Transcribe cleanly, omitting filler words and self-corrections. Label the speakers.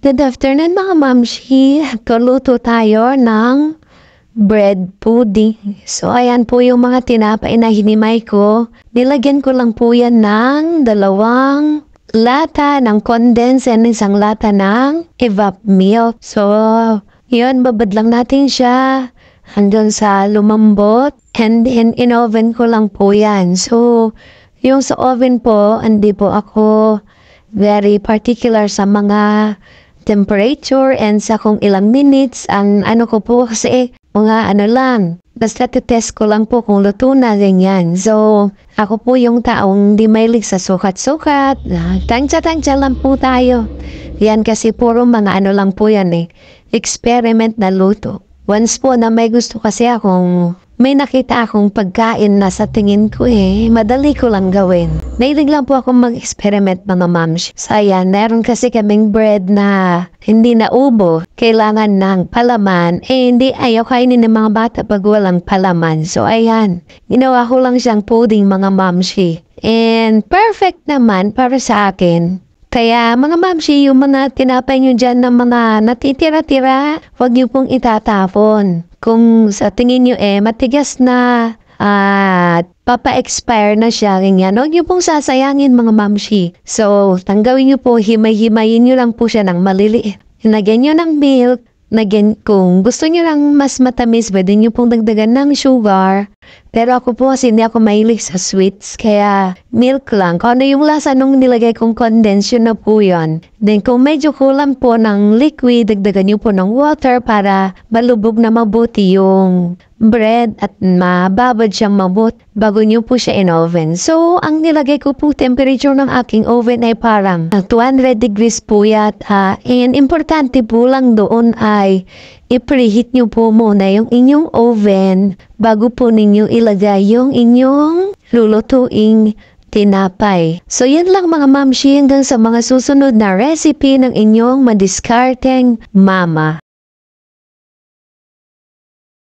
Speaker 1: Good afternoon mga mamshi. Tuluto tayo ng bread pudding. So ayan po yung mga tinapay na hinimay ko. Nilagyan ko lang po yan ng 2 lata ng condensed and 1 lata ng evap milk. So yun, babad lang natin siya hanggang sa lumambot. And then in-oven ko lang po yan. So yung sa oven po, hindi po ako very particular sa mga temperature and sa kung ilang minutes. Ang ano ko po kasi mga ano lang, basta test ko lang po kung luto na ganyan. So ako po yung taong di mahilig sa sukat-sukat. Tansya-tansya lang po tayo. Yan kasi puro mga ano lang po yan experiment na luto. Once po na may gusto kasi akong may nakita akong pagkain na sa tingin ko madali ko lang gawin. Nahilig lang po akong mag-experiment mga mams. So ayan, meron kasi kaming bread na hindi na ubo. Kailangan ng palaman. Hindi ayaw kainin ng mga bata pag walang palaman. So ayan, ginawa ko lang siyang pudding mga mamsi. And perfect naman para sa akin. Kaya mga mamsi, yung mga tinapay nyo dyan ng mga natitira-tira, huwag nyo pong itatapon. Kung sa tingin nyo matigas na at papa-expire na siya, ganyan, huwag nyo pong sasayangin mga mamsi. So, tanggawin nyo po, himay-himayin nyo lang po siya ng maliliit. Lagyan nyo ng milk. Kung gusto nyo lang mas matamis, pwede nyo pong dagdagan ng sugar. Pero ako po kasi hindi ako mahilig sa sweets, kaya milk lang. Kung ano yung lasa nung nilagay kong condensed, yun na po yun. Then kung medyo kulang po ng liquid, dagdagan nyo po ng water para malubog na mabuti yung bread at mababad siyang mabuti bago nyo po siya in oven. So, ang nilagay ko po temperature ng aking oven ay parang 200 degrees po yata. And importante po lang doon ay i-preheat nyo po muna yung inyong oven bago po ninyo ilagay yung inyong lulutuing tinapay. So yan lang mga mamshi, hanggang sa mga susunod na recipe ng inyong madiskarteng mama.